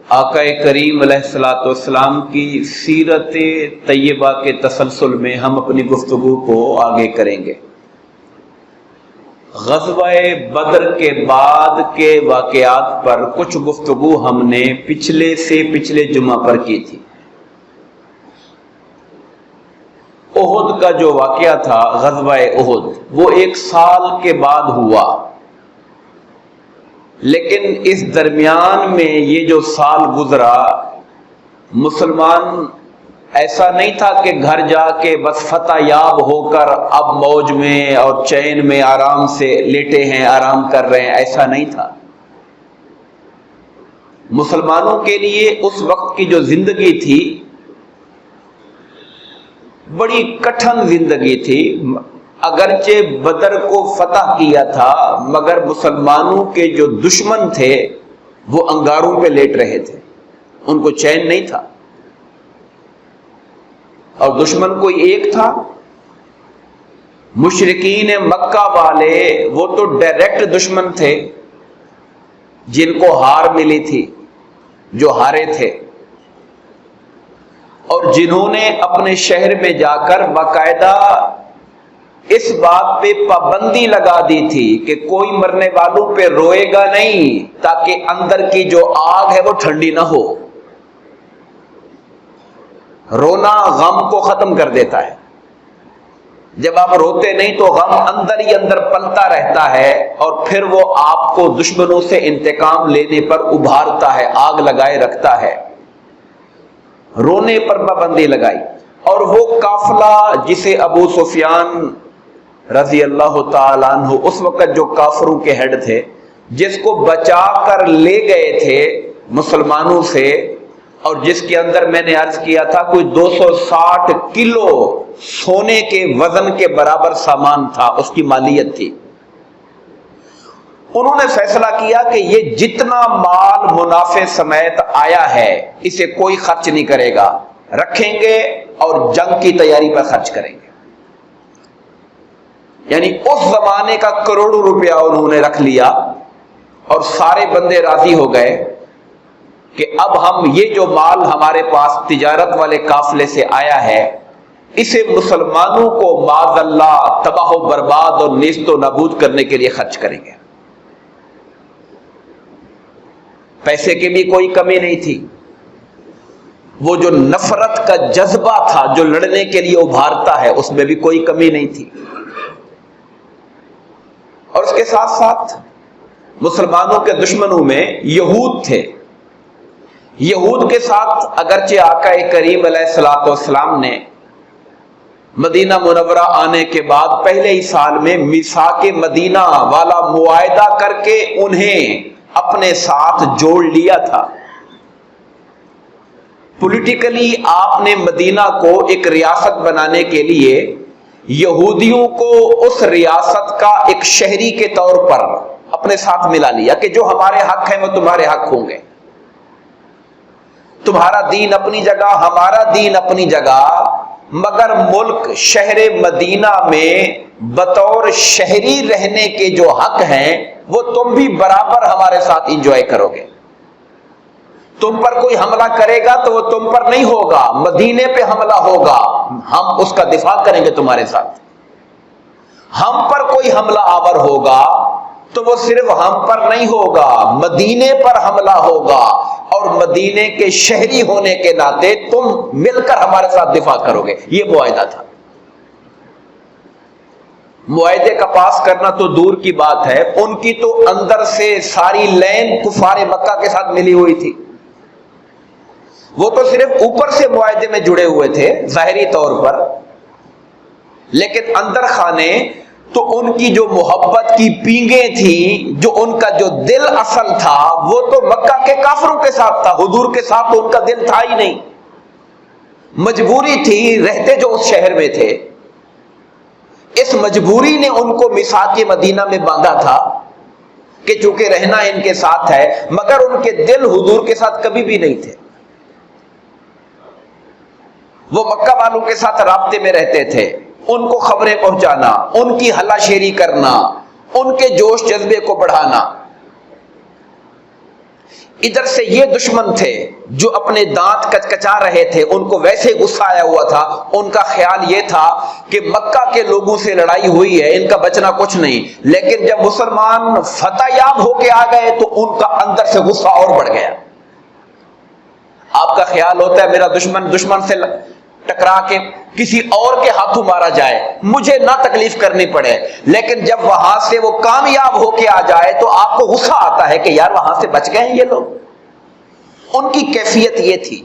آقا کریم علیہ الصلوۃ والسلام کی سیرت طیبہ کے تسلسل میں ہم اپنی گفتگو کو آگے کریں گے۔ غزوہ بدر کے بعد کے واقعات پر کچھ گفتگو ہم نے پچھلے جمعہ پر کی تھی۔ احد کا جو واقعہ تھا، غزوہ احد، وہ 1 سال کے بعد ہوا، لیکن اس درمیان میں یہ جو سال گزرا، مسلمان ایسا نہیں تھا کہ گھر جا کے بس فتح یاب ہو کر اب موج میں اور چین میں آرام سے لیٹے ہیں، آرام کر رہے ہیں، ایسا نہیں تھا۔ مسلمانوں کے لیے اس وقت کی جو زندگی تھی بڑی کٹھن زندگی تھی۔ اگرچہ بدر کو فتح کیا تھا مگر مسلمانوں کے جو دشمن تھے وہ انگاروں پہ لیٹ رہے تھے، ان کو چین نہیں تھا۔ اور دشمن کوئی ایک تھا، مشرکین مکہ والے، وہ تو ڈائریکٹ دشمن تھے جن کو ہار ملی تھی، جو ہارے تھے، اور جنہوں نے اپنے شہر میں جا کر باقاعدہ اس بات پہ پابندی لگا دی تھی کہ کوئی مرنے والوں پہ روئے گا نہیں، تاکہ اندر کی جو آگ ہے وہ ٹھنڈی نہ ہو۔ رونا غم کو ختم کر دیتا ہے، جب آپ روتے نہیں تو غم اندر ہی اندر پلتا رہتا ہے، اور پھر وہ آپ کو دشمنوں سے انتقام لینے پر ابھارتا ہے، آگ لگائے رکھتا ہے۔ رونے پر پابندی لگائی، اور وہ قافلہ جسے ابو سفیان رضی اللہ تعالیٰ عنہ اس وقت جو کافروں کے ہیڈ تھے، جس کو بچا کر لے گئے تھے مسلمانوں سے، اور جس کے اندر میں نے عرض کیا تھا کوئی 260 کلو سونے کے وزن کے برابر سامان تھا، اس کی مالیت تھی۔ انہوں نے فیصلہ کیا کہ یہ جتنا مال منافع سمیت آیا ہے اسے کوئی خرچ نہیں کرے گا، رکھیں گے اور جنگ کی تیاری پر خرچ کریں گے۔ یعنی اس زمانے کا کروڑوں روپیہ انہوں نے رکھ لیا، اور سارے بندے راضی ہو گئے کہ اب ہم یہ جو مال ہمارے پاس تجارت والے قافلے سے آیا ہے اسے مسلمانوں کو معاذ اللہ تباہ و برباد اور نیست و نابود کرنے کے لیے خرچ کریں گے۔ پیسے کی بھی کوئی کمی نہیں تھی، وہ جو نفرت کا جذبہ تھا جو لڑنے کے لیے ابھارتا ہے اس میں بھی کوئی کمی نہیں تھی۔ اور اس کے ساتھ ساتھ مسلمانوں کے دشمنوں میں یہود تھے۔ یہود کے ساتھ اگرچہ آقا کریم علیہ الصلوۃ والسلام نے مدینہ منورہ آنے کے بعد پہلے ہی سال میں میثاق مدینہ والا معاہدہ کر کے انہیں اپنے ساتھ جوڑ لیا تھا۔ پولیٹیکلی آپ نے مدینہ کو ایک ریاست بنانے کے لیے یہودیوں کو اس ریاست کا ایک شہری کے طور پر اپنے ساتھ ملا لیا کہ جو ہمارے حق ہیں وہ تمہارے حق ہوں گے، تمہارا دین اپنی جگہ، ہمارا دین اپنی جگہ، مگر ملک شہر مدینہ میں بطور شہری رہنے کے جو حق ہیں وہ تم بھی برابر ہمارے ساتھ انجوائے کرو گے۔ تم پر کوئی حملہ کرے گا تو وہ تم پر نہیں ہوگا، مدینے پہ حملہ ہوگا، ہم اس کا دفاع کریں گے تمہارے ساتھ۔ ہم پر کوئی حملہ آور ہوگا تو وہ صرف ہم پر نہیں ہوگا، مدینے پر حملہ ہوگا، اور مدینے کے شہری ہونے کے ناطے تم مل کر ہمارے ساتھ دفاع کرو گے۔ یہ معاہدہ تھا۔ معاہدے کا پاس کرنا تو دور کی بات ہے، ان کی تو اندر سے ساری لین کفار مکہ کے ساتھ ملی ہوئی تھی۔ وہ تو صرف اوپر سے معاہدے میں جڑے ہوئے تھے ظاہری طور پر، لیکن اندر خانے تو ان کی جو محبت کی پینگیں تھیں، جو ان کا جو دل اصل تھا وہ تو مکہ کے کافروں کے ساتھ تھا، حضور کے ساتھ تو ان کا دل تھا ہی نہیں۔ مجبوری تھی، رہتے جو اس شہر میں تھے، اس مجبوری نے ان کو میثاق مدینہ میں باندھا تھا کہ چونکہ رہنا ان کے ساتھ ہے، مگر ان کے دل حضور کے ساتھ کبھی بھی نہیں تھے۔ وہ مکہ والوں کے ساتھ رابطے میں رہتے تھے، ان کو خبریں پہنچانا، ان کی ہلا شیری کرنا، ان کے جوش جذبے کو بڑھانا۔ ادھر سے یہ دشمن تھے جو اپنے دانت کچکچا رہے تھے، ان کو ویسے غصہ آیا ہوا تھا، ان کا خیال یہ تھا کہ مکہ کے لوگوں سے لڑائی ہوئی ہے، ان کا بچنا کچھ نہیں، لیکن جب مسلمان فتح یاب ہو کے آ گئے تو ان کا اندر سے غصہ اور بڑھ گیا۔ آپ کا خیال ہوتا ہے میرا دشمن سے ٹکرا کے کسی اور کے ہاتھوں مارا جائے، مجھے نہ تکلیف کرنی پڑے، لیکن جب وہاں سے وہ کامیاب ہو کے آ جائے تو آپ کو غصہ آتا ہے کہ یار وہاں سے بچ گئے ہیں یہ لوگ۔ ان کی کیفیت یہ تھی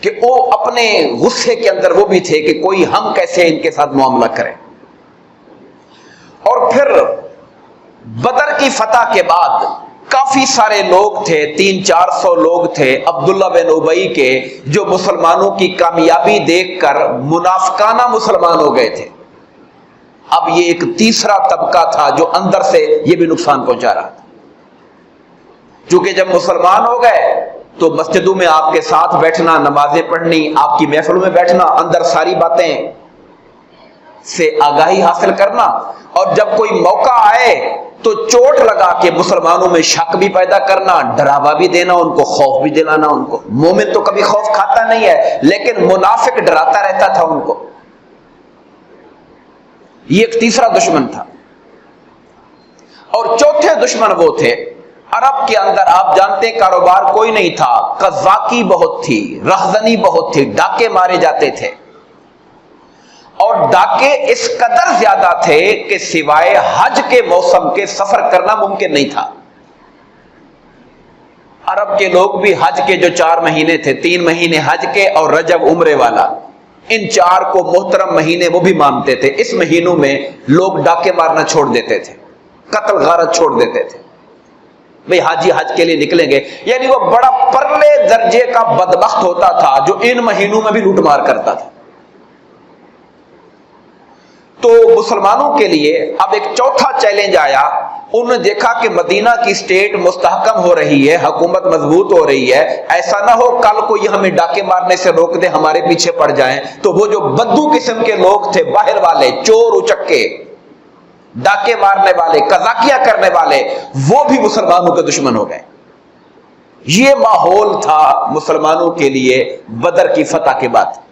کہ وہ اپنے غصے کے اندر وہ بھی تھے کہ کوئی ہم کیسے ان کے ساتھ معاملہ کریں۔ اور پھر بدر کی فتح کے بعد کافی سارے لوگ تھے، 300-400 لوگ تھے عبداللہ بن ابی کے، جو مسلمانوں کی کامیابی دیکھ کر منافقانہ مسلمان ہو گئے تھے۔ اب یہ ایک تیسرا طبقہ تھا جو اندر سے یہ بھی نقصان پہنچا رہا تھا، چونکہ جب مسلمان ہو گئے تو مسجدوں میں آپ کے ساتھ بیٹھنا، نمازیں پڑھنی، آپ کی محفلوں میں بیٹھنا، اندر ساری باتیں سے آگاہی حاصل کرنا، اور جب کوئی موقع آئے تو چوٹ لگا کے مسلمانوں میں شک بھی پیدا کرنا، ڈراوا بھی دینا، ان کو خوف بھی دلانا۔ ان کو مومن تو کبھی خوف کھاتا نہیں ہے، لیکن منافق ڈراتا رہتا تھا ان کو۔ یہ ایک تیسرا دشمن تھا۔ اور چوتھے دشمن وہ تھے، عرب کے اندر آپ جانتے ہیں کاروبار کوئی نہیں تھا، قزاقی بہت تھی، رہزنی بہت تھی، ڈاکے مارے جاتے تھے، اور ڈاکے اس قدر زیادہ تھے کہ سوائے حج کے موسم کے سفر کرنا ممکن نہیں تھا۔ عرب کے لوگ بھی حج کے جو 4 مہینے تھے، 3 مہینے حج کے اور رجب عمرے والا، ان 4 کو محترم مہینے وہ بھی مانتے تھے۔ اس مہینوں میں لوگ ڈاکے مارنا چھوڑ دیتے تھے، قتل غارت چھوڑ دیتے تھے، بھئی حاجی حج کے لیے نکلیں گے، یعنی وہ بڑا پرلے درجے کا بدبخت ہوتا تھا جو ان مہینوں میں بھی لوٹ مار کرتا تھا۔ تو مسلمانوں کے لیے اب ایک چوتھا چیلنج آیا۔ انہوں نے دیکھا کہ مدینہ کی سٹیٹ مستحکم ہو رہی ہے، حکومت مضبوط ہو رہی ہے، ایسا نہ ہو کل کو یہ ہمیں ڈاکے مارنے سے روک دے، ہمارے پیچھے پڑ جائیں۔ تو وہ جو بدو قسم کے لوگ تھے، باہر والے، چور اچکے، ڈاکے مارنے والے، قزاقیاں کرنے والے، وہ بھی مسلمانوں کے دشمن ہو گئے۔ یہ ماحول تھا مسلمانوں کے لیے بدر کی فتح کے بعد۔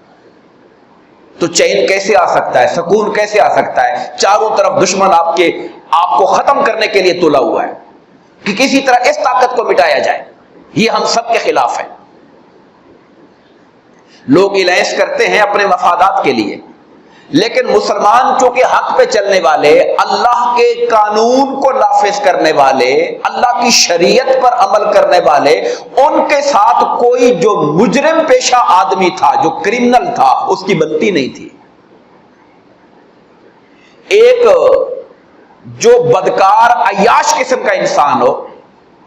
تو چین کیسے آ سکتا ہے، سکون کیسے آ سکتا ہے؟ چاروں طرف دشمن آپ کو ختم کرنے کے لیے تلا ہوا ہے کہ کسی طرح اس طاقت کو مٹایا جائے۔ یہ ہم سب کے خلاف ہے۔ لوگ الائنس کرتے ہیں اپنے مفادات کے لیے، لیکن مسلمان چونکہ حق پہ چلنے والے، اللہ کے قانون کو نافذ کرنے والے، اللہ کی شریعت پر عمل کرنے والے، ان کے ساتھ کوئی جو مجرم پیشہ آدمی تھا، جو کرمنل تھا، اس کی بنتی نہیں تھی۔ ایک جو بدکار عیاش قسم کا انسان ہو،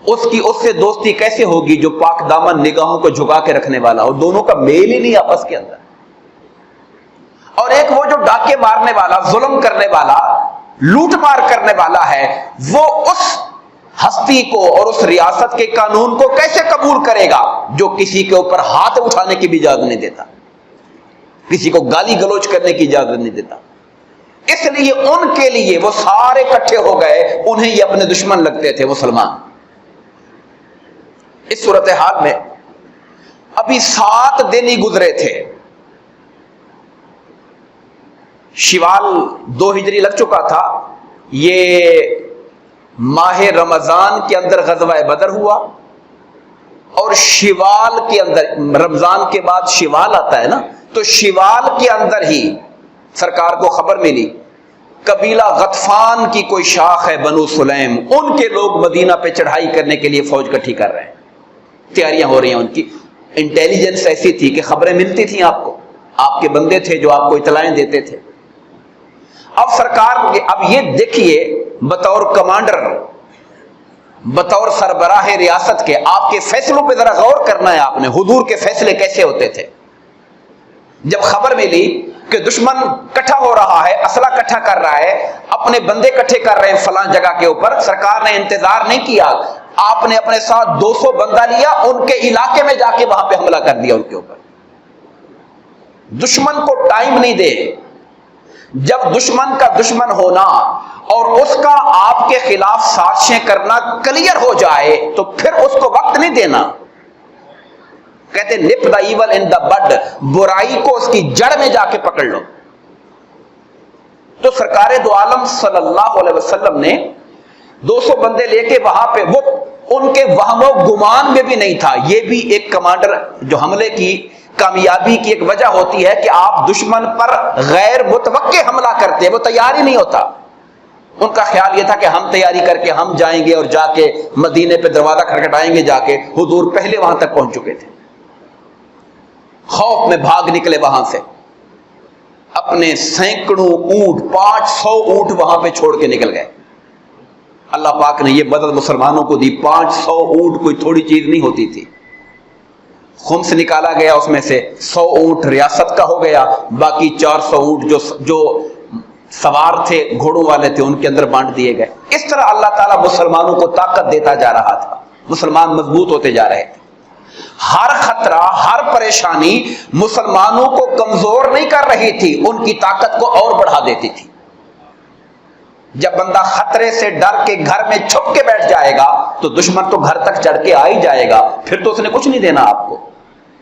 اس سے دوستی کیسے ہوگی جو پاک دامن نگاہوں کو جھکا کے رکھنے والا ہو؟ دونوں کا میل ہی نہیں آپس کے اندر۔ اور ایک وہ جو ڈاکے مارنے والا، ظلم کرنے والا، لوٹ مار کرنے والا ہے، وہ اس ہستی کو اور اس ریاست کے قانون کو کیسے قبول کرے گا جو کسی کے اوپر ہاتھ اٹھانے کی بھی اجازت نہیں دیتا، کسی کو گالی گلوچ کرنے کی اجازت نہیں دیتا؟ اس لیے ان کے لیے وہ سارے اکٹھے ہو گئے، انہیں یہ اپنے دشمن لگتے تھے مسلمان۔ اس صورتحال میں ابھی 7 دن ہی گزرے تھے، شوال 2 ہجری لگ چکا تھا، یہ ماہ رمضان کے اندر غزوہ بدر ہوا، اور شوال کے اندر، رمضان کے بعد شوال آتا ہے نا، تو شوال کے اندر ہی سرکار کو خبر ملی قبیلہ غطفان کی کوئی شاخ ہے بنو سلیم، ان کے لوگ مدینہ پہ چڑھائی کرنے کے لیے فوج اکٹھی کر رہے ہیں، تیاریاں ہو رہی ہیں۔ ان کی انٹیلیجنس ایسی تھی کہ خبریں ملتی تھیں آپ کو، آپ کے بندے تھے جو آپ کو اطلاعیں دیتے تھے۔ اب سرکار، اب یہ دیکھیے بطور کمانڈر، بطور سربراہ ریاست کے، آپ کے فیصلوں پہ ذرا غور کرنا ہے آپ نے، حضور کے فیصلے کیسے ہوتے تھے۔ جب خبر ملی کہ دشمن کٹھا ہو رہا ہے، اسلحہ کٹھا کر رہا ہے، اپنے بندے کٹھے کر رہے ہیں فلاں جگہ کے اوپر، سرکار نے انتظار نہیں کیا، آپ نے اپنے ساتھ 200 بندہ لیا، ان کے علاقے میں جا کے وہاں پہ حملہ کر دیا ان کے اوپر۔ دشمن کو ٹائم نہیں دے، جب دشمن کا دشمن ہونا اور اس کا آپ کے خلاف سازشیں کرنا کلیئر ہو جائے تو پھر اس کو وقت نہیں دینا. کہتے نپ دا ایول ان دا بڈ, برائی کو اس کی جڑ میں جا کے پکڑ لو. تو سرکار دو عالم صلی اللہ علیہ وسلم نے 200 بندے لے کے وہاں پہ, وہ ان کے وہم و گمان میں بھی نہیں تھا. یہ بھی ایک کمانڈر جو حملے کی کامیابی کی ایک وجہ ہوتی ہے کہ آپ دشمن پر غیر متوقع حملہ کرتے ہیں, وہ تیار ہی نہیں ہوتا. ان کا خیال یہ تھا کہ ہم تیاری کر کے ہم جائیں گے اور جا کے مدینے پہ دروازہ کھٹکھٹائیں گے جا کے. حضور پہلے وہاں تک پہنچ چکے تھے, خوف میں بھاگ نکلے وہاں سے, اپنے سینکڑوں اونٹ 500 اونٹ وہاں پہ چھوڑ کے نکل گئے. اللہ پاک نے یہ مدد مسلمانوں کو دی. 500 اونٹ کوئی تھوڑی چیز نہیں ہوتی تھی. خمس نکالا گیا, اس میں سے 100 اونٹ ریاست کا ہو گیا, باقی 400 اونٹ جو سوار تھے گھوڑوں والے تھے ان کے اندر بانٹ دیے گئے. اس طرح اللہ تعالیٰ مسلمانوں کو طاقت دیتا جا رہا تھا, مسلمان مضبوط ہوتے جا رہے تھے. ہر خطرہ, ہر پریشانی مسلمانوں کو کمزور نہیں کر رہی تھی, ان کی طاقت کو اور بڑھا دیتی تھی. جب بندہ خطرے سے ڈر کے گھر میں چھپ کے بیٹھ جائے گا تو دشمن تو گھر تک چڑھ کے آ ہی جائے گا, پھر تو اس نے کچھ نہیں دینا آپ کو.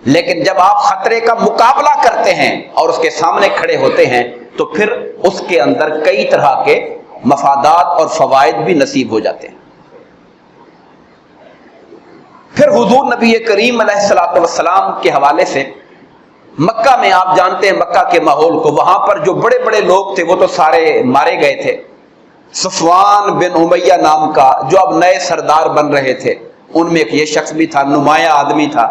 لیکن جب آپ خطرے کا مقابلہ کرتے ہیں اور اس کے سامنے کھڑے ہوتے ہیں تو پھر اس کے اندر کئی طرح کے مفادات اور فوائد بھی نصیب ہو جاتے ہیں. پھر حضور نبی کریم علیہ الصلوۃ والسلام کے حوالے سے مکہ میں, آپ جانتے ہیں مکہ کے ماحول کو, وہاں پر جو بڑے بڑے لوگ تھے وہ تو سارے مارے گئے تھے. صفوان بن امیہ نام کا جو اب نئے سردار بن رہے تھے, ان میں ایک یہ شخص بھی تھا, نمایاں آدمی تھا,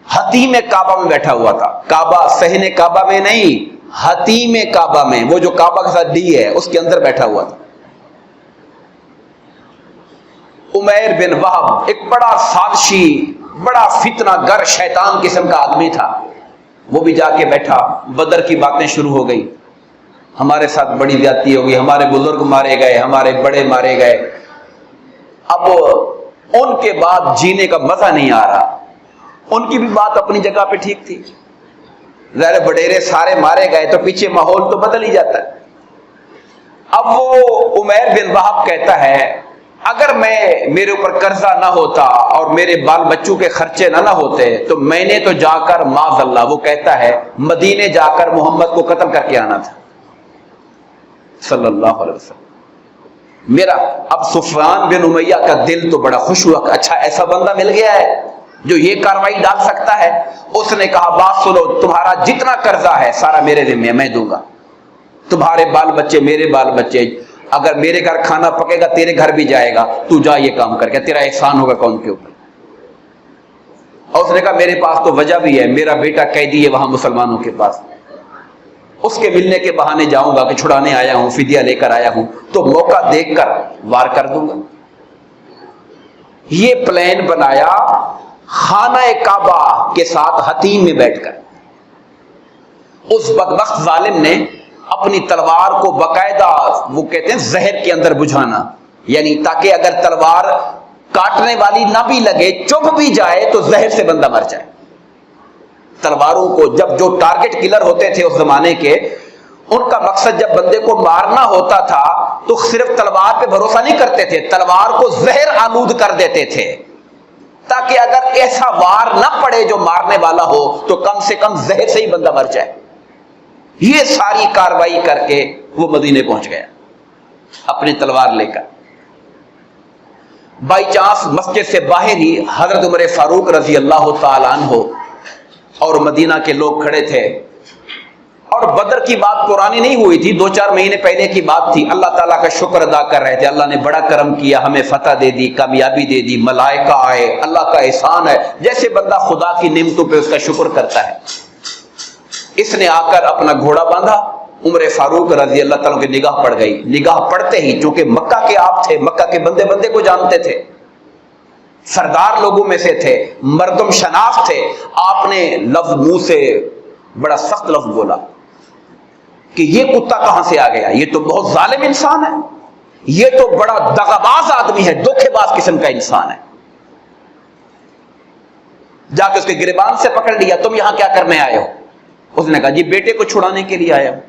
حتیم کعبہ میں بیٹھا ہوا تھا. کعبہ صحن کعبہ میں نہیں, حتیم کعبہ میں, وہ جو کعبہ کے ساتھ ڈی ہے اس کے اندر بیٹھا ہوا تھا. عمیر بن وہب ایک بڑا سازشی, بڑا فتنہ گر شیطان قسم کا آدمی تھا, وہ بھی جا کے بیٹھا. بدر کی باتیں شروع ہو گئی, ہمارے ساتھ بڑی زیادتی ہو گئی, ہمارے بزرگ مارے گئے, ہمارے بڑے مارے گئے. اب ان کے بعد جینے کا مزہ نہیں آ رہا. ان کی بھی بات اپنی جگہ پہ ٹھیک تھی, ظاہر بڈیرے سارے مارے گئے تو پیچھے ماحول تو بدل ہی جاتا ہے. اب وہ عمیر بن وہب کہتا ہے اگر میرے اوپر قرضہ نہ ہوتا اور میرے بال بچوں کے خرچے نہ ہوتے تو میں نے تو جا کر معاذ اللہ, وہ کہتا ہے مدینے جا کر محمد کو قتل کر کے آنا تھا صلی اللہ علیہ وسلم. میرا اب صفوان بن امیہ کا دل تو بڑا خوش ہوا, اچھا ایسا بندہ مل گیا ہے جو یہ کاروائی ڈال سکتا ہے. اس نے کہا بات سنو, تمہارا جتنا قرضہ ہے سارا میرے ذمہ, میں دوں گا. تمہارے بال بچے میرے بال بچے, اگر میرے گھر کھانا پکے گا تیرے گھر بھی جائے گا, تو جا یہ کام کر کے, تیرا احسان ہوگا کون کے اوپر. اور اس نے کہا میرے پاس تو وجہ بھی ہے, میرا بیٹا قیدی ہے وہاں مسلمانوں کے پاس, اس کے ملنے کے بہانے جاؤں گا کہ چھڑانے آیا ہوں, فدیہ لے کر آیا ہوں, تو موقع دیکھ کر وار کر دوں گا. یہ پلان بنایا خانہ کعبہ کے ساتھ حتیم میں بیٹھ کر. اس بدبخت ظالم نے اپنی تلوار کو باقاعدہ, وہ کہتے ہیں زہر کے اندر بجھانا, یعنی تاکہ اگر تلوار کاٹنے والی نہ بھی لگے, چپ بھی جائے تو زہر سے بندہ مر جائے. تلواروں کو جب جو ٹارگٹ کلر ہوتے تھے اس زمانے کے, ان کا مقصد جب بندے کو مارنا ہوتا تھا تو صرف تلوار پہ بھروسہ نہیں کرتے تھے, تلوار کو زہر آلود کر دیتے تھے تاکہ اگر ایسا وار نہ پڑے جو مارنے والا ہو تو کم سے کم زہر سے ہی بندہ مر جائے. یہ ساری کاروائی کر کے وہ مدینے پہنچ گیا اپنی تلوار لے کر. بائی چانس مسجد سے باہر ہی حضرت عمر فاروق رضی اللہ تعالیٰ عنہ اور مدینہ کے لوگ کھڑے تھے, اور بدر کی بات پرانی نہیں ہوئی تھی, 2-4 مہینے پہلے کی بات تھی. اللہ تعالیٰ کا شکر ادا کر رہے تھے, اللہ نے بڑا کرم کیا, ہمیں فتح دے دی, کامیابی دے دی, ملائکہ آئے, اللہ کا احسان ہے. جیسے بندہ خدا کی نعمتوں پہ اس کا شکر کرتا ہے. اس نے آ کر اپنا گھوڑا باندھا, عمر فاروق رضی اللہ تعالیٰ کی نگاہ پڑ گئی. نگاہ پڑتے ہی, چونکہ مکہ کے آپ تھے, مکہ کے بندے بندے کو جانتے تھے, سردار لوگوں میں سے تھے, مردم شناس تھے, آپ نے لفظ منہ سے بڑا سخت لفظ بولا کہ یہ کتا کہاں سے آ گیا, یہ تو بہت ظالم انسان ہے, یہ تو بڑا دغاباز آدمی ہے, دھوکے باز قسم کا انسان ہے. جا کے اس کے گریبان سے پکڑ لیا, تم یہاں کیا کرنے آئے ہو؟ اس نے کہا جی بیٹے کو چھڑانے کے لیے آیا ہوں.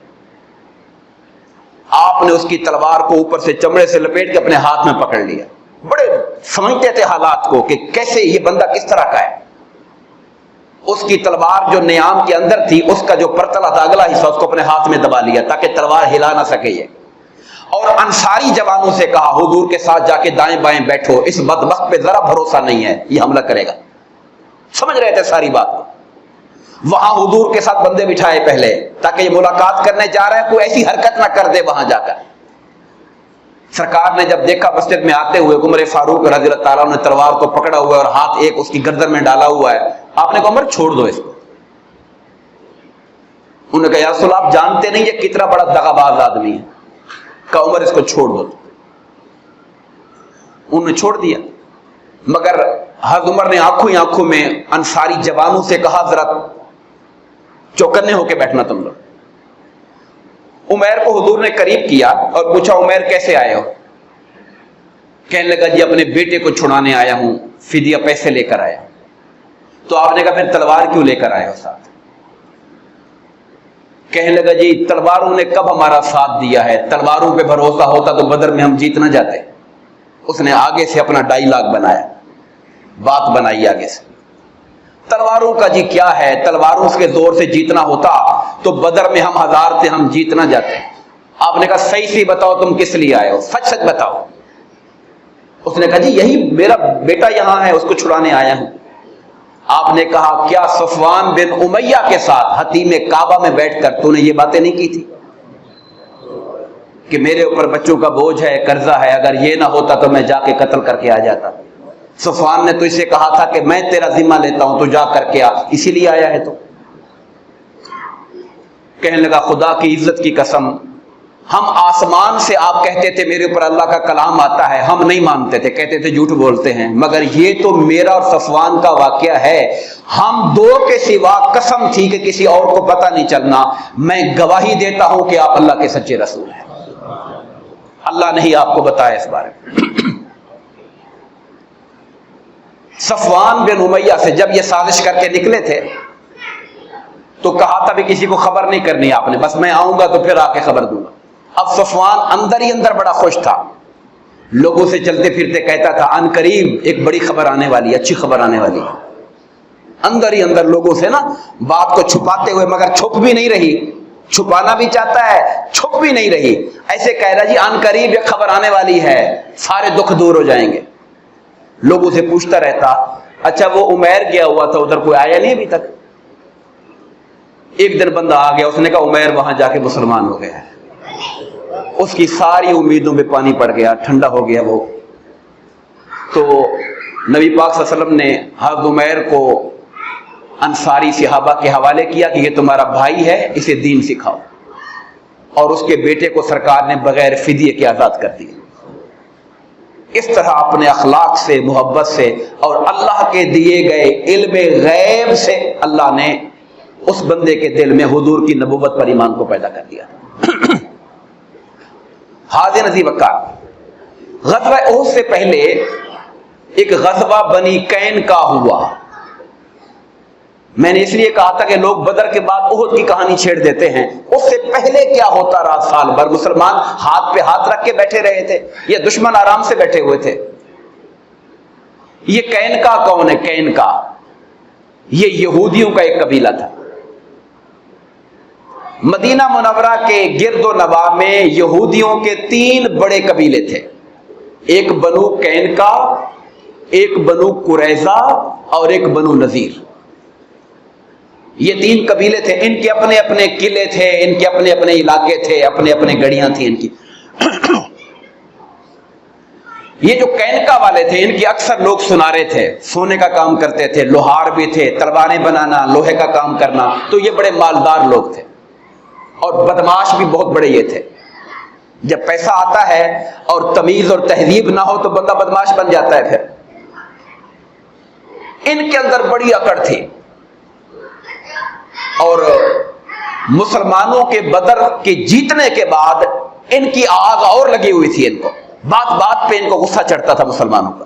آپ نے اس کی تلوار کو اوپر سے چمڑے سے لپیٹ کے اپنے ہاتھ میں پکڑ لیا. بڑے سمجھتے تھے حالات کو کہ کیسے یہ بندہ کس طرح کا ہے. اس کی تلوار جو نیام کے اندر تھی اس کا جو پرتلا تھا اگلا حصہ اس کو اپنے ہاتھ میں دبا لیا تاکہ تلوار ہلا نہ سکے یہ. اور انصاری جوانوں سے کہا حضور کے ساتھ جا کے دائیں بائیں بیٹھو, اس بدبخت پہ ذرا بھروسہ نہیں ہے, یہ حملہ کرے گا. سمجھ رہے تھے ساری بات کو. وہاں حضور کے ساتھ بندے بٹھائے پہلے تاکہ یہ ملاقات کرنے جا رہے ہیں, کوئی ایسی حرکت نہ کر دے وہاں جا کر. سرکار نے جب دیکھا مسجد میں آتے ہوئے عمر فاروق رضی اللہ تعالیٰ نے تلوار کو پکڑا ہوا ہے اور ہاتھ ایک اس کی گردن میں ڈالا ہوا ہے, آپ نے کہا عمر چھوڑ دو اس کو. انہوں نے کہا یا رسول اللہ آپ جانتے نہیں یہ کتنا بڑا دغاباز آدمی ہے. کہا عمر اس کو چھوڑ دو. انہوں نے چھوڑ دیا. مگر حضرت عمر نے آنکھوں میں انصاری جوانوں سے کہا ذرا چوکنے ہو کے بیٹھنا تم لوگ. عمیر کو حضور نے قریب کیا اور پوچھا عمیر کیسے آئے ہو؟ کہنے لگا جی اپنے بیٹے کو چھڑانے آیا ہوں, فدیہ پیسے لے کر آیا. تو آپ نے کہا پھر تلوار کیوں لے کر آئے ہو ساتھ؟ کہنے لگا جی تلواروں نے کب ہمارا ساتھ دیا ہے, تلواروں پہ بھروسہ ہوتا تو بدر میں ہم جیت نہ جاتے. اس نے آگے سے اپنا ڈائیلاگ بنایا, بات بنائی آگے سے. تلواروں کا جی کیا ہے, تلواروں کے زور سے جیتنا ہوتا تو بدر میں ہم 1000 تھے, ہم جیت نہ جاتے. آپ نے کہا صحیح سی بتاؤ تم کس لیے آئے ہو, سچ سچ بتاؤ. اس نے کہا جی یہی میرا بیٹا یہاں ہے, اس کو چھڑانے آیا ہوں. آپ نے کہا کیا صفوان بن امیہ کے ساتھ حتیم کعبہ میں بیٹھ کر تو نے یہ باتیں نہیں کی تھی کہ میرے اوپر بچوں کا بوجھ ہے, قرضہ ہے, اگر یہ نہ ہوتا تو میں جا کے قتل کر کے آ جاتا. صفوان نے تو اسے کہا تھا کہ میں تیرا ذمہ لیتا ہوں تو جا کر کے آ, اسی لیے آیا ہے. تو کہنے لگا خدا کی عزت کی قسم ہم آسمان سے آپ کہتے تھے میرے اوپر اللہ کا کلام آتا ہے, ہم نہیں مانتے تھے, کہتے تھے جھوٹ بولتے ہیں. مگر یہ تو میرا اور صفوان کا واقعہ ہے, ہم دو کے سوا قسم تھی کہ کسی اور کو پتہ نہیں چلنا. میں گواہی دیتا ہوں کہ آپ اللہ کے سچے رسول ہیں. اللہ نے ہی آپ کو بتایا اس بارے میں. صفوان بن امیہ سے جب یہ سازش کر کے نکلے تھے تو کہا تھا بھی کسی کو خبر نہیں کرنی آپ نے, بس میں آؤں گا تو پھر آ کے خبر دوں گا. اب صفوان اندر ہی اندر بڑا خوش تھا, لوگوں سے چلتے پھرتے کہتا تھا ان قریب ایک بڑی خبر آنے والی ہے, اچھی خبر آنے والی ہے. اندر ہی اندر لوگوں سے نا بات کو چھپاتے ہوئے, مگر چھپ بھی نہیں رہی, چھپانا بھی چاہتا ہے چھپ بھی نہیں رہی, ایسے کہہ رہا جی ان قریب ایک خبر آنے والی ہے, سارے دکھ دور ہو جائیں گے. لوگوں سے پوچھتا رہتا اچھا وہ عمیر گیا ہوا تھا ادھر کوئی آیا نہیں ابھی تک. ایک دن بندہ آ گیا, اس نے کہا عمیر وہاں جا کے مسلمان ہو گیا ہے. اس کی ساری امیدوں پہ پانی پڑ گیا, ٹھنڈا ہو گیا وہ. تو نبی پاک صلی اللہ علیہ وسلم نے حضرت عمیر کو انصاری صحابہ کے حوالے کیا کہ یہ تمہارا بھائی ہے, اسے دین سکھاؤ. اور اس کے بیٹے کو سرکار نے بغیر فدیے کے آزاد کر دیا. اس طرح اپنے اخلاق سے, محبت سے اور اللہ کے دیے گئے علم غیب سے اللہ نے اس بندے کے دل میں حضور کی نبوت پر ایمان کو پیدا کر دیا. حاضر نظیر وقار غزوہ احد سے پہلے ایک غزوہ بنی کین کا ہوا. میں نے اس لیے کہا تھا کہ لوگ بدر کے بعد احد کی کہانی چھیڑ دیتے ہیں. اس سے پہلے کیا ہوتا رہا سال بھر؟ مسلمان ہاتھ پہ ہاتھ رکھ کے بیٹھے رہے تھے یا دشمن آرام سے بیٹھے ہوئے تھے؟ یہ کین کا کون ہے؟ کین کا یہ یہودیوں کا ایک قبیلہ تھا. مدینہ منورہ کے گرد و نواح میں یہودیوں کے 3 بڑے قبیلے تھے. ایک بنو کین کا, ایک بنو قریظہ اور ایک بنو نذیر. یہ 3 قبیلے تھے. ان کے اپنے اپنے قلعے تھے, ان کے اپنے اپنے علاقے تھے, اپنے اپنے گڑیاں تھیں ان کی. یہ جو کینکا والے تھے ان کے اکثر لوگ سنارے تھے, سونے کا کام کرتے تھے, لوہار بھی تھے, تلواریں بنانا, لوہے کا کام کرنا. تو یہ بڑے مالدار لوگ تھے اور بدماش بھی بہت بڑے یہ تھے. جب پیسہ آتا ہے اور تمیز اور تہذیب نہ ہو تو بندہ بدماش بن جاتا ہے. پھر ان کے اندر بڑی اکڑ تھی اور مسلمانوں کے بدر کے جیتنے کے بعد ان کی آگ اور لگی ہوئی تھی. ان کو بات بات پہ ان کو غصہ چڑھتا تھا مسلمانوں کا.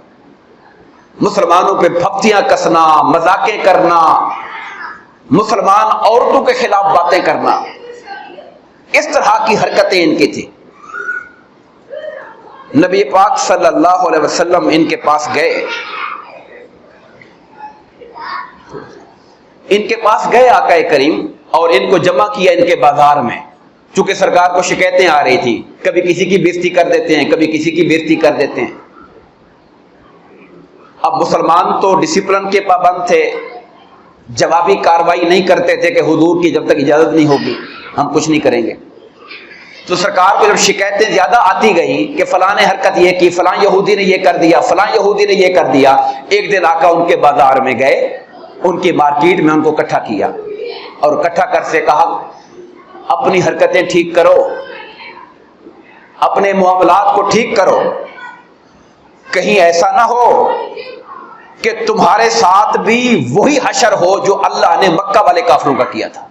مسلمانوں پہ پھپتیاں کسنا, مذاقیں کرنا, مسلمان عورتوں کے خلاف باتیں کرنا, اس طرح کی حرکتیں ان کی تھی. نبی پاک صلی اللہ علیہ وسلم ان کے پاس گئے، آقا کریم، اور ان کو جمع کیا ان کے بازار میں، چونکہ سرکار کو شکایتیں آ رہی تھی، کبھی کسی کی بےزتی کر دیتے ہیں، کبھی کسی کی بےزتی کر دیتے ہیں۔ اب مسلمان تو ڈسپلن کے پابند تھے، جوابی کاروائی نہیں کرتے تھے کہ حضور کی جب تک اجازت نہیں ہوگی ہم کچھ نہیں کریں گے۔ تو سرکار کو جب شکایتیں زیادہ آتی گئی کہ فلاں نے حرکت یہ کی، فلاں یہودی نے یہ کر دیا، فلاں یہودی نے یہ کر دیا، ایک دن آقا ان کے بازار میں گئے، ان کی مارکیٹ میں ان کو اکٹھا کیا اور اکٹھا کر سے کہا اپنی حرکتیں ٹھیک کرو، اپنے معاملات کو ٹھیک کرو، کہیں ایسا نہ ہو کہ تمہارے ساتھ بھی وہی حشر ہو جو اللہ نے مکہ والے کافروں کا کیا تھا۔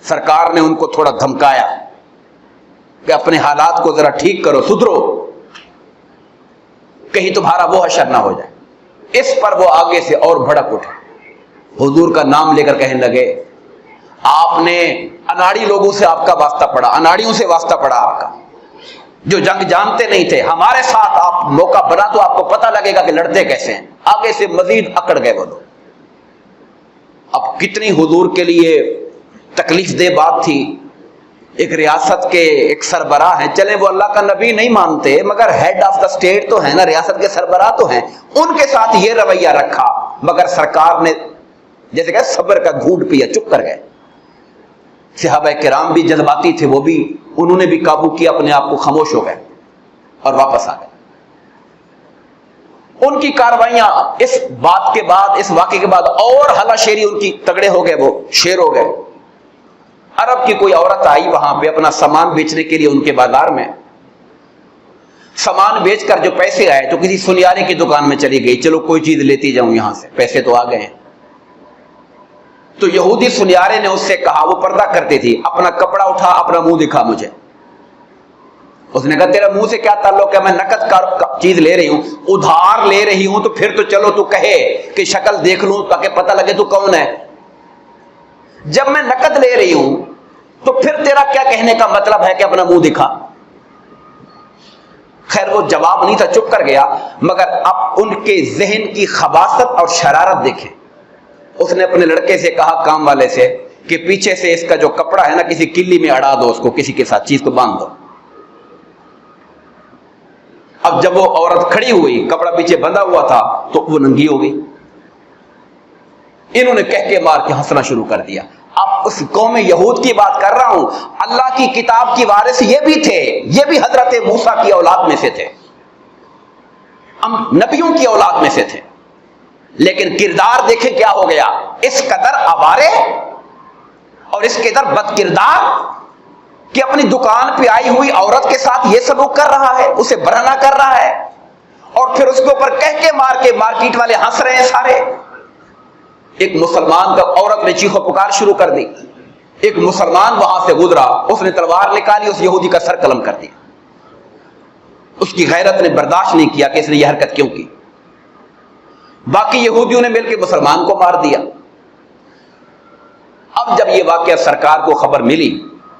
سرکار نے ان کو تھوڑا دھمکایا کہ اپنے حالات کو ذرا ٹھیک کرو، سدھرو، کہیں تمہارا وہ حشر نہ ہو جائے۔ اس پر وہ آگے سے اور بھڑک اٹھے، حضور کا نام لے کر کہنے لگے آپ نے اناڑی لوگوں سے آپ کا واسطہ پڑا، اناڑیوں سے واسطہ پڑا آپ کا، جو جنگ جانتے نہیں تھے، ہمارے ساتھ آپ موقع بنا تو آپ کو پتہ لگے گا کہ لڑتے کیسے ہیں۔ آگے سے مزید اکڑ گئے وہ لوگ۔ اب کتنی حضور کے لیے تکلیف دہ بات تھی، ایک ریاست کے ایک سربراہ ہیں، چلیں وہ اللہ کا نبی نہیں مانتے مگر ہیڈ آف دا اسٹیٹ تو ہے نا، ریاست کے سربراہ تو ہیں، ان کے ساتھ یہ رویہ رکھا، مگر سرکار نے جیسے کہ صبر کا گھونٹ پیا، چپ کر گئے۔ صحابہ کرام بھی جذباتی تھے، وہ بھی انہوں نے بھی قابو کیا اپنے آپ کو، خاموش ہو گئے اور واپس آ گئے۔ ان کی کاروائیاں اس بات کے بعد، اس واقعے کے بعد اور ہلا شیری ان کی تگڑے ہو گئے، وہ شیر ہو گئے۔ عرب کی کوئی عورت آئی وہاں پہ اپنا سامان بیچنے کے لیے ان کے بازار میں، سامان بیچ کر جو پیسے آئے تو کسی سنیارے کی دکان میں چلی گئی، چلو کوئی چیز لیتی جاؤں یہاں سے، پیسے تو آ گئے ہیں۔ تو یہودی سنیارے نے اس سے کہا، وہ پردہ کرتی تھی، اپنا کپڑا اٹھا، اپنا منہ دکھا مجھے۔ اس نے کہا تیرا منہ سے کیا تعلق ہے، میں نقد کا چیز لے رہی ہوں، ادھار لے رہی ہوں، تو پھر تو چلو تو کہے کہ شکل دیکھ لوں تاکہ پتہ لگے تو کون ہے، جب میں نقد لے رہی ہوں تو پھر تیرا کیا کہنے کا مطلب ہے کہ اپنا منہ دکھا۔ خیر وہ جواب نہیں تھا، چپ کر گیا، مگر اب ان کے ذہن کی خباثت اور شرارت دیکھیں۔ اس نے اپنے لڑکے سے کہا، کام والے سے، کہ پیچھے سے اس کا جو کپڑا ہے نا کسی کلی میں اڑا دو، اس کو کسی کے ساتھ چیز کو باندھ دو۔ اب جب وہ عورت کھڑی ہوئی، کپڑا پیچھے بندھا ہوا تھا، تو وہ ننگی ہو گئی۔ انہوں نے کہہ کے مار کے ہنسنا شروع کر دیا۔ اب اس قوم یہود کی بات کر رہا ہوں، اللہ کی کتاب کی وارث یہ بھی تھے، یہ بھی حضرت موسیٰ کی اولاد میں سے تھے، ہم نبیوں کی اولاد میں سے تھے، لیکن کردار دیکھیں کیا ہو گیا، اس قدر آوارے اور اس قدر بد کردار کہ اپنی دکان پہ آئی ہوئی عورت کے ساتھ یہ سلوک کر رہا ہے، اسے برہنہ کر رہا ہے، اور پھر اس کے اوپر کہہ کے مار کے مارکیٹ والے ہنس رہے ہیں سارے۔ ایک مسلمان کا عورت نے چیخو پکار شروع کر دی، ایک مسلمان وہاں سے گزرا، اس نے تلوار نکالی، اس یہودی کا سر قلم کر دیا۔ اس کی غیرت نے برداشت نہیں کیا کہ اس نے یہ حرکت کیوں کی۔ باقی یہودیوں نے مل کے مسلمان کو مار دیا۔ اب جب یہ واقعہ سرکار کو خبر ملی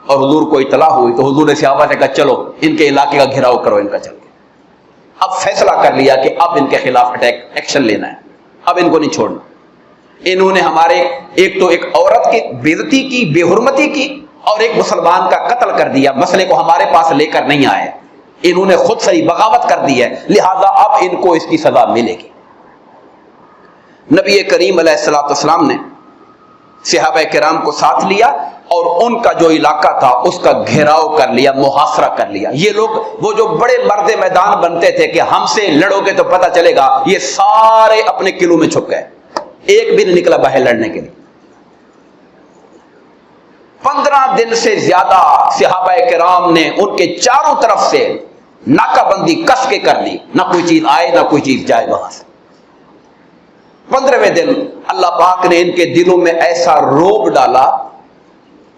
اور حضور کو اطلاع ہوئی تو حضور نے صحابہ سے کہا چلو ان کے علاقے کا گھیراؤ کرو، ان کا چل کے۔ اب فیصلہ کر لیا کہ اب ان کے خلاف ایکشن لینا ہے، اب ان کو نہیں چھوڑنا۔ انہوں نے ہمارے ایک تو ایک عورت کی بے عزتی کی، بے حرمتی کی، اور ایک مسلمان کا قتل کر دیا، مسئلے کو ہمارے پاس لے کر نہیں آئے، انہوں نے خود سے بغاوت کر دی ہے، لہذا اب ان کو اس کی سزا ملے گی۔ نبی کریم علیہ الصلوۃ والسلام نے صحابہ کرام کو ساتھ لیا اور ان کا جو علاقہ تھا اس کا گھیراؤ کر لیا، محاصرہ کر لیا۔ یہ لوگ وہ جو بڑے مرد میدان بنتے تھے کہ ہم سے لڑو گے تو پتہ چلے گا، یہ سارے اپنے قلعوں میں چھپ گئے، ایک بھی نہیں نکلا باہر لڑنے کے لیے۔ 15 دن سے زیادہ صحابہ کرام نے ان کے چاروں طرف سے ناکہ بندی کس کے کر دی، نہ کوئی چیز آئے نہ کوئی چیز جائے وہاں سے۔ 15ویں دن اللہ پاک نے ان کے دلوں میں ایسا روب ڈالا،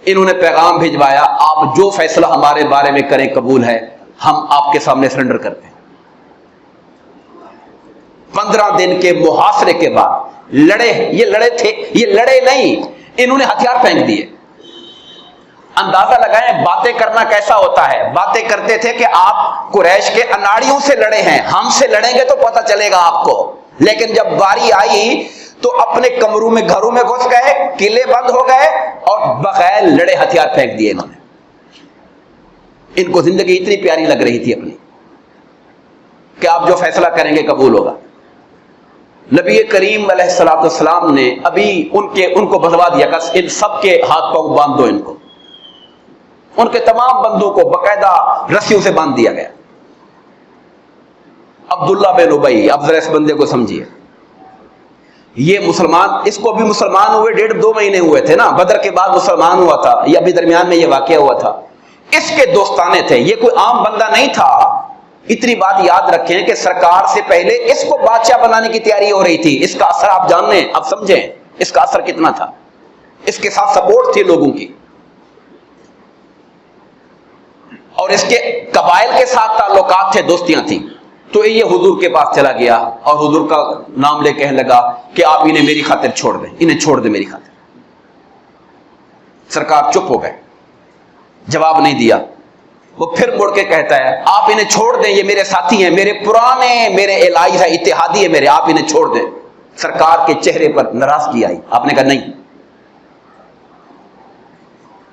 انہوں نے پیغام بھجوایا، آپ جو فیصلہ ہمارے بارے میں کریں قبول ہے، ہم آپ کے سامنے سرنڈر کرتے ہیں۔ 15 دن کے محاصرے کے بعد لڑے، یہ لڑے تھے، یہ لڑے نہیں، انہوں نے ہتھیار پھینک دیے، اندازہ لگائیں باتیں کرنا کیسا ہوتا ہے. باتیں کرتے تھے کہ آپ قریش کے اناڑیوں سے لڑے ہیں, ہم سے لڑیں گے تو پتہ چلے گا آپ کو. لیکن جب باری آئی تو اپنے کمروں میں گھروں میں گھس گئے, قلعے بند ہو گئے اور بغیر لڑے ہتھیار پھینک دیے انہوں نے. ان کو زندگی اتنی پیاری لگ رہی تھی اپنی کہ آپ جو فیصلہ کریں گے قبول ہوگا. نبی کریم علیہ الصلوۃ والسلام نے ابھی ان کو بھجوا دیا کہ ان سب کے ہاتھ پاؤں باندھ دو. ان کو, ان کے تمام بندوں کو باقاعدہ رسیوں سے باندھ دیا گیا. عبداللہ بن ابی, اب ذرا اس بندے کو سمجھیے, یہ مسلمان, اس کو بھی مسلمان ہوئے 1.5-2 مہینے ہوئے تھے نا, بدر کے بعد مسلمان ہوا تھا, یہ ابھی درمیان میں یہ واقعہ ہوا تھا. اس کے دوستانے تھے, یہ کوئی عام بندہ نہیں تھا. اتنی بات یاد رکھیں کہ سرکار سے پہلے اس کو بادشاہ بنانے کی تیاری ہو رہی تھی. اس کا اثر آپ جانیں, اب سمجھیں اس کا اثر کتنا تھا. اس کے ساتھ سپورٹ تھی لوگوں کی, اور اس کے قبائل کے ساتھ تعلقات تھے, دوستیاں تھیں. تو یہ حضور کے پاس چلا گیا اور حضور کا نام لے کہنے لگا کہ آپ انہیں میری خاطر چھوڑ دیں, انہیں چھوڑ دیں میری خاطر. سرکار چپ ہو گئے, جواب نہیں دیا. وہ پھر مڑ کے کہتا ہے آپ انہیں چھوڑ دیں, یہ میرے ساتھی ہیں, میرے پرانے, میرے الہی ہے, اتحادی ہے میرے, آپ انہیں چھوڑ دیں. سرکار کے چہرے پر ناراضگی آئی. آپ نے کہا نہیں.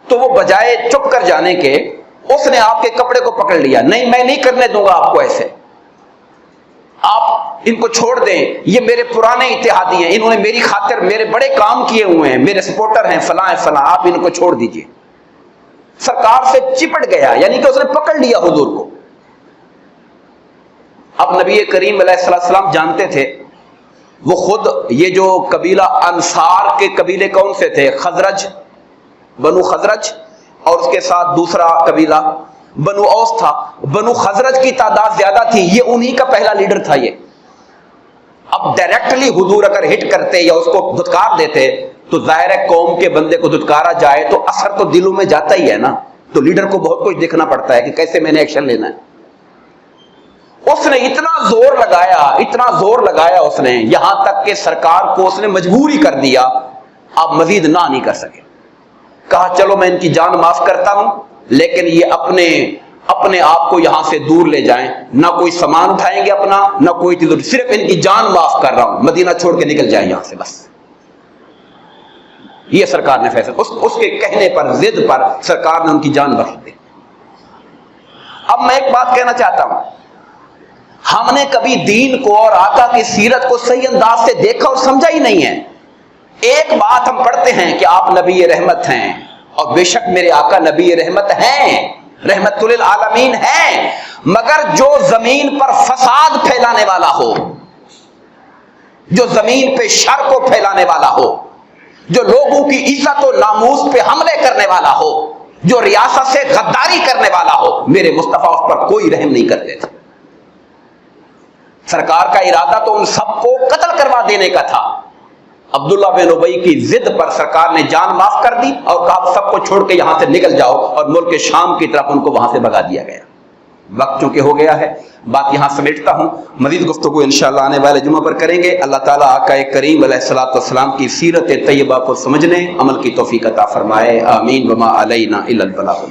تو وہ بجائے چپ کر جانے کے اس نے آپ کے کپڑے کو پکڑ لیا. نہیں, میں نہیں کرنے دوں گا آپ کو ایسے, آپ ان کو چھوڑ دیں, یہ میرے پرانے اتحادی ہیں, انہوں نے میری خاطر میرے بڑے کام کیے ہوئے ہیں, میرے سپورٹر ہیں, فلاں فلاں, آپ ان کو چھوڑ دیجئے. سرکار سے چپٹ گیا, یعنی کہ اس نے پکڑ لیا حضور کو. اب نبی کریم علیہ السلام جانتے تھے, وہ خود یہ جو قبیلہ انصار کے قبیلے کون سے تھے, خزرج, بنو خزرج, اور اس کے ساتھ دوسرا قبیلہ بنو اوس تھا. بنو خزرج کی تعداد زیادہ تھی, یہ انہی کا پہلا لیڈر تھا یہ. اب ڈائریکٹلی حضور اگر ہٹ کرتے یا اس کو دھتکار دیتے تو ظاہر ہے قوم کے بندے کو دھتکارا جائے تو اثر تو دلوں میں جاتا ہی ہے نا. تو لیڈر کو بہت کچھ دیکھنا پڑتا ہے کہ کیسے میں نے ایکشن لینا ہے. اس نے اتنا زور لگایا اس نے, یہاں تک کہ سرکار کو اس نے مجبور ہی کر دیا, آپ مزید نہ نہیں کر سکے. کہا چلو میں ان کی جان معاف کرتا ہوں, لیکن یہ اپنے آپ کو یہاں سے دور لے جائیں, نہ کوئی سامان اٹھائیں گے اپنا, نہ کوئی چیز, صرف ان کی جان معاف کر رہا ہوں, مدینہ چھوڑ کے نکل جائیں یہاں سے بس. یہ سرکار نے فیصلہ, اس کے کہنے پر, ضد پر سرکار نے ان کی جان بخش دی. اب میں ایک بات کہنا چاہتا ہوں, ہم نے کبھی دین کو اور آقا کی سیرت کو صحیح انداز سے دیکھا اور سمجھا ہی نہیں ہے. ایک بات ہم پڑھتے ہیں کہ آپ نبی رحمت ہیں, اور بے شک میرے آقا نبی رحمت ہیں, رحمت للعالمین ہیں, مگر جو زمین پر فساد پھیلانے والا ہو, جو زمین پہ شر کو پھیلانے والا ہو, جو لوگوں کی عزت و ناموس پہ حملے کرنے والا ہو, جو ریاست سے غداری کرنے والا ہو, میرے مصطفیٰ اس پر کوئی رحم نہیں کرتے تھے. سرکار کا ارادہ تو ان سب کو قتل کروا دینے کا تھا. عبداللہ بن ابی کی ضد پر سرکار نے جان معاف کر دی اور کہا سب کو چھوڑ کے یہاں سے نکل جاؤ, اور ملک شام کی طرف ان کو وہاں سے بھگا دیا گیا. وقت چونکہ ہو گیا ہے, بات یہاں سمیٹتا ہوں, مزید گفتگو انشاءاللہ آنے والے جمعہ پر کریں گے. اللہ تعالیٰ آقا کریم علیہ الصلوۃ والسلام کی سیرت طیبہ کو سمجھنے, عمل کی توفیق عطا فرمائے. آمین. وما علینا الا البلاغ.